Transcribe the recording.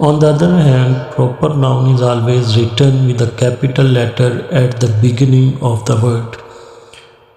On the other hand, proper noun is always written with a capital letter at the beginning of the word.